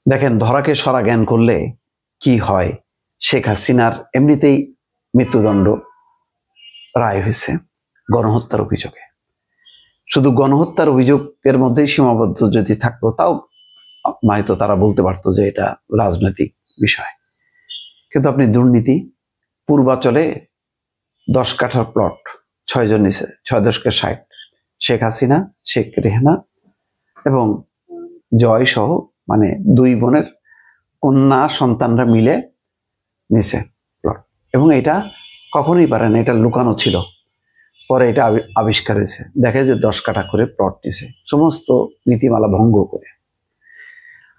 দেখেন, ধরাকে সরা জ্ঞান করলে কি হয়। শেখ হাসিনার এমনিতেই মৃত্যুদণ্ড রায় হয়েছে গণহত্যার অভিযোগে। শুধু গণহত্যার অভিযোগের মধ্যেই সীমাবদ্ধ যদি থাকতো তাও হয়তো তারা বলতে পারতো যে এটা রাজনৈতিক বিষয়। কিন্তু আপনি দুর্নীতি, পূর্বাচলে 10 কাঠার প্লট 6 জন নিছে, 6×10=60, শেখ হাসিনা, শেখ রেহানা এবং জয় সহ মানে 2 বোনের কন্যা সন্তানরা মিলে নিছে প্লট। এবং এটা কখনোই পারে না, এটা লুকানো ছিল। পরে এটা আবিষ্কার হয়েছে, দেখে যে 10 কাঠা করে প্লট নিছে, সমস্ত নীতিমালা ভঙ্গ করে।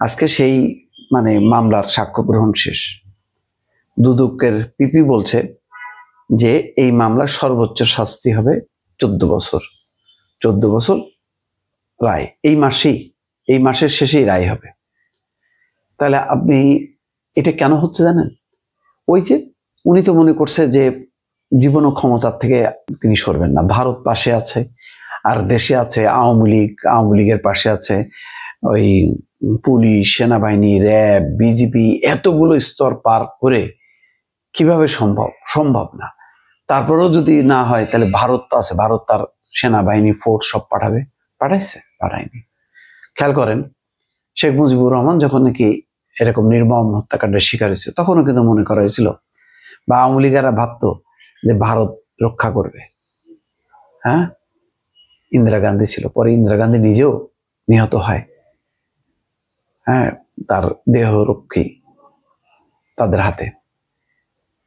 আজকে সেই মানে মামলার সাক্ষ্য গ্রহণ শেষ। দুদকের পিপি বলছে যে এই মামলার সর্বোচ্চ শাস্তি হবে 14 বছর। 14 বছর রায় এই মাসের শেষেই রায় হবে। তাহলে আপনি এটা কেন হচ্ছে জানেন? ওই যে উনি তো মনে করছে যে জীবন ও ক্ষমতার থেকে তিনি সরবেন না। ভারত পাশে আছে, আর দেশে আছে আওয়ামী লীগের পাশে আছে ওই পুলিশ, সেনাবাহিনী, র্যাব, বিজেপি, এতগুলো স্তর পার করে কিভাবে সম্ভব না। তারপরেও যদি না হয় তাহলে ভারত তো আছে, ভারত তার সেনাবাহিনী, ফোর্স সব পাঠায়নি। খেয়াল করেন, শেখ মুজিবুর রহমান যখন নাকি এরকম নির্মম হত্যাকাণ্ডের শিকার হয়েছে তখনও কিন্তু মনে করা হয়েছিল বা আওয়ামী লীগেরা ভাবতো যে ভারত রক্ষা করবে। হ্যাঁ, ইন্দিরা গান্ধী ছিল, পরে ইন্দিরা গান্ধী নিজেও নিহত হয়। হ্যাঁ, তার দেহরক্ষী তাদের হাতে।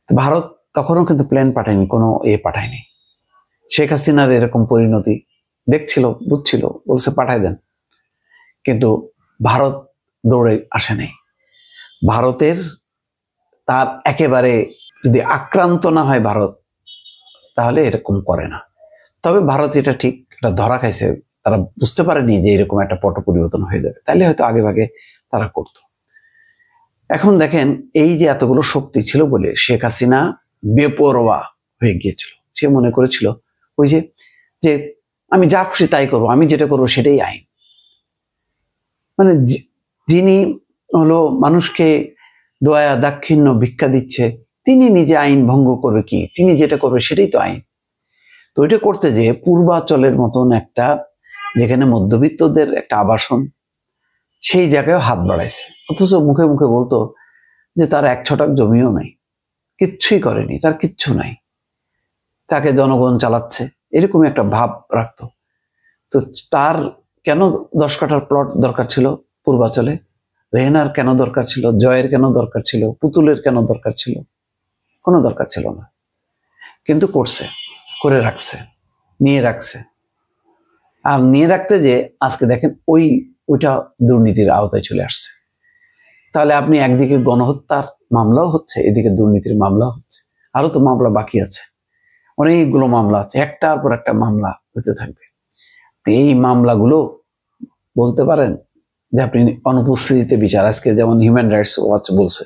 ভারত তখনও কিন্তু প্ল্যান পাঠায়নি, কোনো পাঠায়নি। শেখ হাসিনার এরকম পরিণতি দেখছিল, বুঝছিল, বলছে পাঠায় দেন, কিন্তু ভারত দৌড়ে আসে নাই। ভারতের তার একেবারে যদি আক্রান্ত না হয় ভারত, তাহলে এরকম করে না। তবে ভারত এটা ঠিক, এটা ধরা খাইছে, তারা বুঝতে পারেনি যে এরকম একটা পট পরিবর্তন হয়ে যাবে, তাহলে হয়তো আগে ভাগে তারা করতো। এখন দেখেন, এই যে এতগুলো শক্তি ছিল বলে শেখ হাসিনা বেপরোয়া হয়ে গিয়েছিল। সে মনে করেছিল ওই যে আমি যা খুশি তাই করবো, আমি যেটা করবো সেটাই আইন। মানে যিনি হলো মানুষকে দয়া দাক্ষিণ্য ভিক্ষা দিচ্ছে, তিনি নিজে আইন ভঙ্গ করবে কি? তিনি যেটা করবে সেটাই তো আইন। তো এটা করতে যে পূর্বাচলের মতন একটা, যেখানে মধ্যবিত্তদের একটা আবাসন, সেই জায়গায় হাত বাড়াইছে। অথচ মুখে মুখে বলতো যে তার 1 ছটাক জমিও নাই, কিচ্ছুই করেনি, তার কিচ্ছু নাই, তাকে জনগণ চালাচ্ছে, এরকমই একটা ভাব রাখতো। তো তার কেন 10 কাঠার প্লট দরকার ছিল পূর্বাচলে? রেহেনার কেন দরকার ছিল? জয়ের কেন দরকার ছিল? পুতুলের কেন দরকার ছিল? কোনো দরকার ছিল না, কিন্তু করে রাখছে, নিয়ে রাখছে। আর নিয়ে রাখতে যে আজকে দেখেন ওইটা দুর্নীতির আওতায় চলে আসছে। তাহলে আপনি একদিকে গণহত্যার মামলাও হচ্ছে, এদিকে দুর্নীতির মামলাও হচ্ছে। আরো তো মামলা বাকি আছে, অনেকগুলো মামলা আছে, একটার পর একটা মামলা হতে থাকবে। এই মামলাগুলো বলতে পারেন যে আপনি অনুপস্থিতিতে বিচার। আজকে যেমন হিউম্যান রাইটস ওয়াচ বলছে,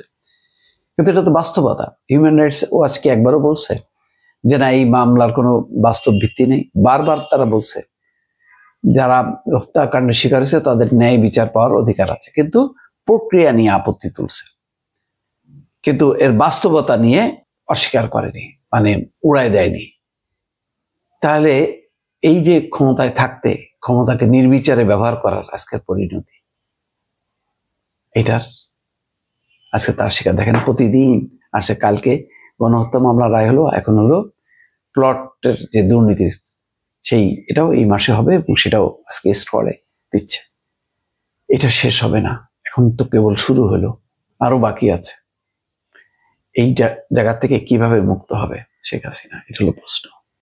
কিন্তু এটা তো বাস্তবতা। হিউম্যান রাইটস ওয়াচ কি একবারও বলছে যে না এই মামলার কোনো বাস্তব ভিত্তি নেই? বারবার তারা বলছে যারা হত্যাকাণ্ডের শিকার হয়েছে তাদের ন্যায় বিচার পাওয়ার অধিকার আছে, কিন্তু প্রক্রিয়া নিয়ে আপত্তি তুলছে, কিন্তু এর বাস্তবতা নিয়ে অস্বীকার করেনি, মানে উড়ায় দেয়নি। তাহলে এই যে ক্ষমতায় থাকতে ক্ষমতাকে নির্বিচারে ব্যবহার করার আজকের পরিণতি, এটার আজকে তার শিকার। দেখেন, প্রতিদিন আসছে, কালকে গণহত্যা মামলা রায় হলো, এখন হলো প্লটের যে দুর্নীতি, এটাও এই মাসে হবে এবং সেটাও আজকে স্টলে দিচ্ছে। এটা শেষ হবে না, এখন তো কেবল শুরু হলো, আরো বাকি আছে। এই জায়গা থেকে কিভাবে মুক্ত হবে শেখ হাসিনা, এটা হলো প্রশ্ন।